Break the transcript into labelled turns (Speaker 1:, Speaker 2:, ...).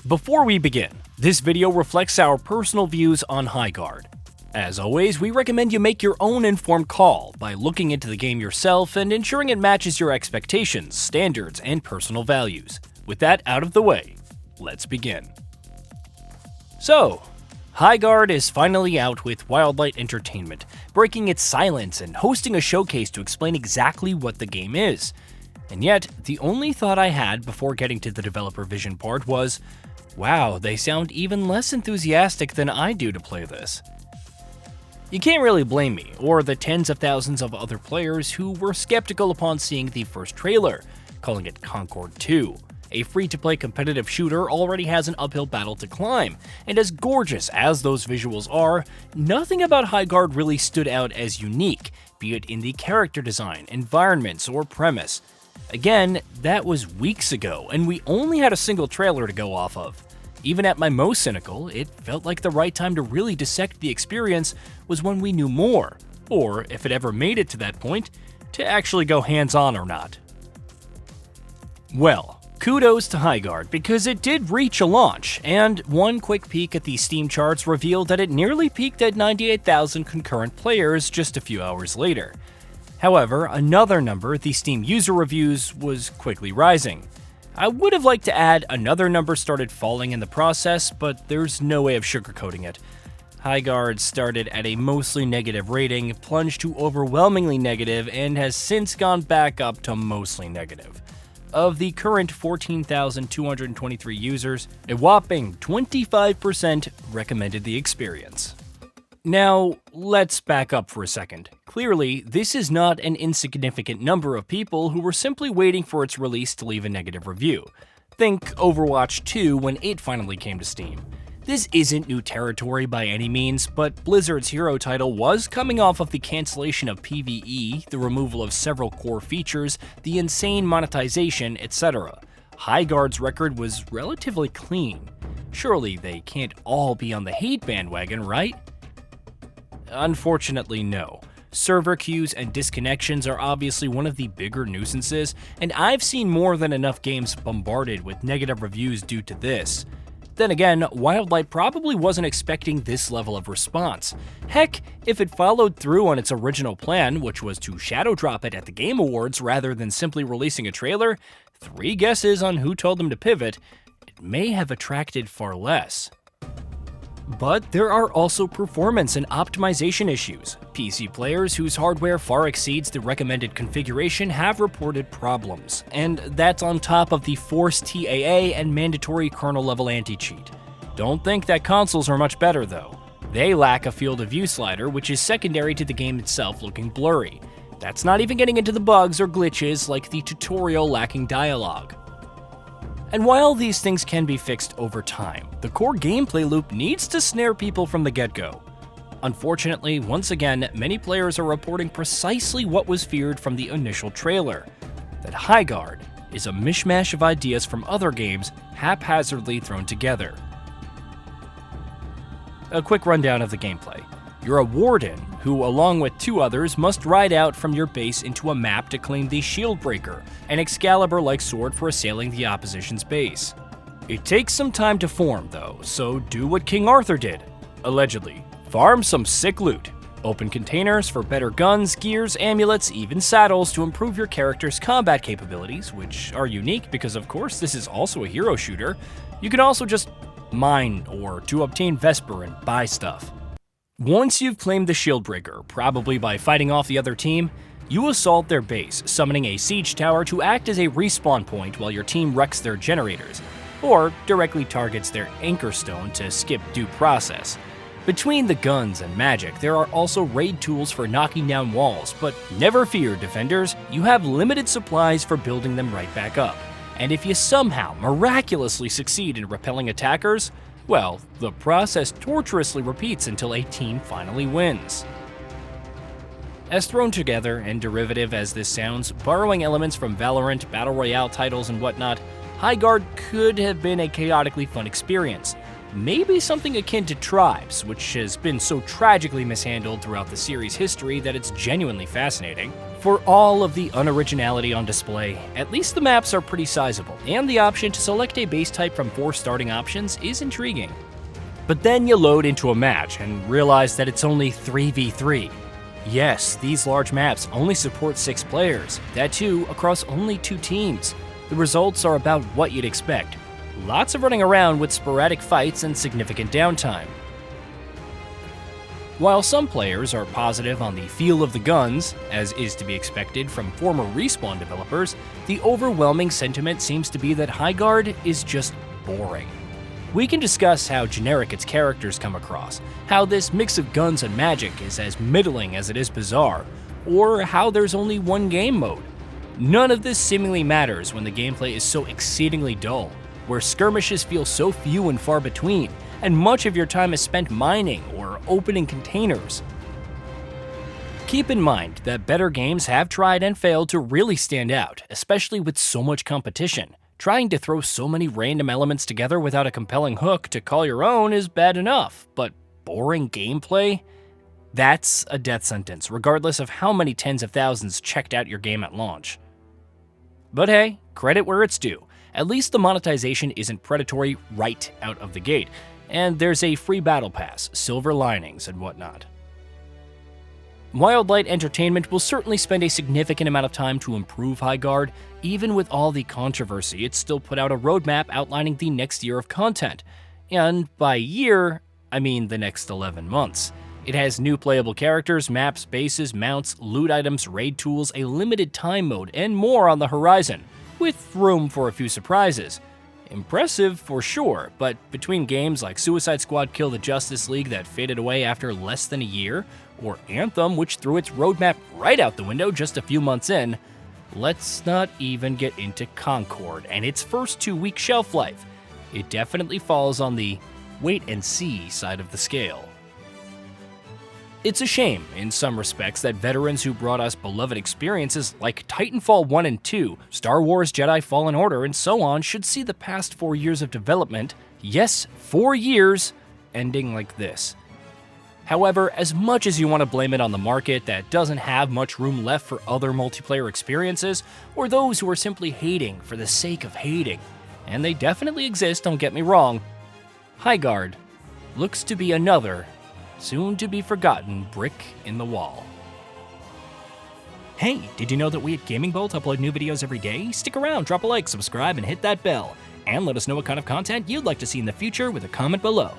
Speaker 1: Before we begin, this video reflects our personal views on Highguard. As always, we recommend you make your own informed call by looking into the game yourself and ensuring it matches your expectations, standards, and personal values. With that out of the way, let's begin. So, Highguard is finally out with Wildlight Entertainment, breaking its silence and hosting a showcase to explain exactly what the game is. And yet, the only thought I had before getting to the developer vision part was, wow, they sound even less enthusiastic than I do to play this. You can't really blame me, or the tens of thousands of other players who were skeptical upon seeing the first trailer, calling it Concord 2. A free-to-play competitive shooter already has an uphill battle to climb, and as gorgeous as those visuals are, nothing about Highguard really stood out as unique, be it in the character design, environments, or premise. Again, that was weeks ago, and we only had a single trailer to go off of. Even at my most cynical, it felt like the right time to really dissect the experience was when we knew more, or if it ever made it to that point, to actually go hands-on or not. Well, kudos to Highguard because it did reach a launch, and one quick peek at the Steam charts revealed that it nearly peaked at 98,000 concurrent players just a few hours later. However, another number, the Steam user reviews, was quickly rising. I would have liked to add another number started falling in the process, but there's no way of sugarcoating it. Highguard started at a mostly negative rating, plunged to overwhelmingly negative, and has since gone back up to mostly negative. Of the current 14,223 users, a whopping 25% recommended the experience. Now, let's back up for a second. Clearly, this is not an insignificant number of people who were simply waiting for its release to leave a negative review. Think Overwatch 2 when it finally came to Steam. This isn't new territory by any means, but Blizzard's hero title was coming off of the cancellation of PvE, the removal of several core features, the insane monetization, etc. Highguard's record was relatively clean. Surely they can't all be on the hate bandwagon, right? Unfortunately, no. Server queues and disconnections are obviously one of the bigger nuisances, and I've seen more than enough games bombarded with negative reviews due to this. Then again, Wildlight probably wasn't expecting this level of response. Heck, if it followed through on its original plan, which was to shadow drop it at the Game Awards rather than simply releasing a trailer, 3 guesses on who told them to pivot, it may have attracted far less. But there are also performance and optimization issues. PC players whose hardware far exceeds the recommended configuration have reported problems, and that's on top of the forced TAA and mandatory kernel-level anti-cheat. Don't think that consoles are much better though. They lack a field of view slider, which is secondary to the game itself looking blurry. That's not even getting into the bugs or glitches like the tutorial lacking dialogue. And while these things can be fixed over time, the core gameplay loop needs to snare people from the get-go. Unfortunately, once again, many players are reporting precisely what was feared from the initial trailer, that Highguard is a mishmash of ideas from other games haphazardly thrown together. A quick rundown of the gameplay. You're a warden who, along with 2 others, must ride out from your base into a map to claim the Shieldbreaker, an Excalibur-like sword for assailing the opposition's base. It takes some time to form, though, so do what King Arthur did, allegedly. Farm some sick loot. Open containers for better guns, gears, amulets, even saddles to improve your character's combat capabilities, which are unique because, of course, this is also a hero shooter. You can also just mine or to obtain Vesper and buy stuff. Once you've claimed the Shieldbreaker, probably by fighting off the other team, you assault their base, summoning a siege tower to act as a respawn point while your team wrecks their generators, or directly targets their anchor stone to skip due process. Between the guns and magic, there are also raid tools for knocking down walls, but never fear, defenders, you have limited supplies for building them right back up. And if you somehow miraculously succeed in repelling attackers, well, the process tortuously repeats until a team finally wins. As thrown together and derivative as this sounds, borrowing elements from Valorant, Battle Royale titles, and whatnot, Highguard could have been a chaotically fun experience. Maybe something akin to Tribes, which has been so tragically mishandled throughout the series' history that it's genuinely fascinating. For all of the unoriginality on display, at least the maps are pretty sizable, and the option to select a base type from 4 starting options is intriguing. But then you load into a match and realize that it's only 3v3. Yes, these large maps only support 6 players, that too across only 2 teams. The results are about what you'd expect. Lots of running around with sporadic fights and significant downtime. While some players are positive on the feel of the guns, as is to be expected from former Respawn developers, the overwhelming sentiment seems to be that Highguard is just boring. We can discuss how generic its characters come across, how this mix of guns and magic is as middling as it is bizarre, or how there's only one game mode. None of this seemingly matters when the gameplay is so exceedingly dull, where skirmishes feel so few and far between, and much of your time is spent mining or opening containers. Keep in mind that better games have tried and failed to really stand out, especially with so much competition. Trying to throw so many random elements together without a compelling hook to call your own is bad enough, but boring gameplay? That's a death sentence, regardless of how many tens of thousands checked out your game at launch. But hey, credit where it's due. At least the monetization isn't predatory right out of the gate, and there's a free battle pass, silver linings, and whatnot. Wildlight Entertainment will certainly spend a significant amount of time to improve Highguard. Even with all the controversy, it still put out a roadmap outlining the next year of content. And by year, I mean the next 11 months. It has new playable characters, maps, bases, mounts, loot items, raid tools, a limited time mode, and more on the horizon, with room for a few surprises. Impressive for sure, but between games like Suicide Squad Kill the Justice League that faded away after less than a year, or Anthem which threw its roadmap right out the window just a few months in, let's not even get into Concord and its first 2-week shelf life. It definitely falls on the wait and see side of the scale. It's a shame, in some respects, that veterans who brought us beloved experiences like Titanfall 1 and 2, Star Wars Jedi Fallen Order, and so on should see the past 4 years of development, yes, 4 years, ending like this. However, as much as you want to blame it on the market that doesn't have much room left for other multiplayer experiences, or those who are simply hating for the sake of hating, and they definitely exist, don't get me wrong, Highguard looks to be another soon-to-be-forgotten brick in the wall. Hey, did you know that we at GamingBolt upload new videos every day? Stick around, drop a like, subscribe, and hit that bell. And let us know what kind of content you'd like to see in the future with a comment below.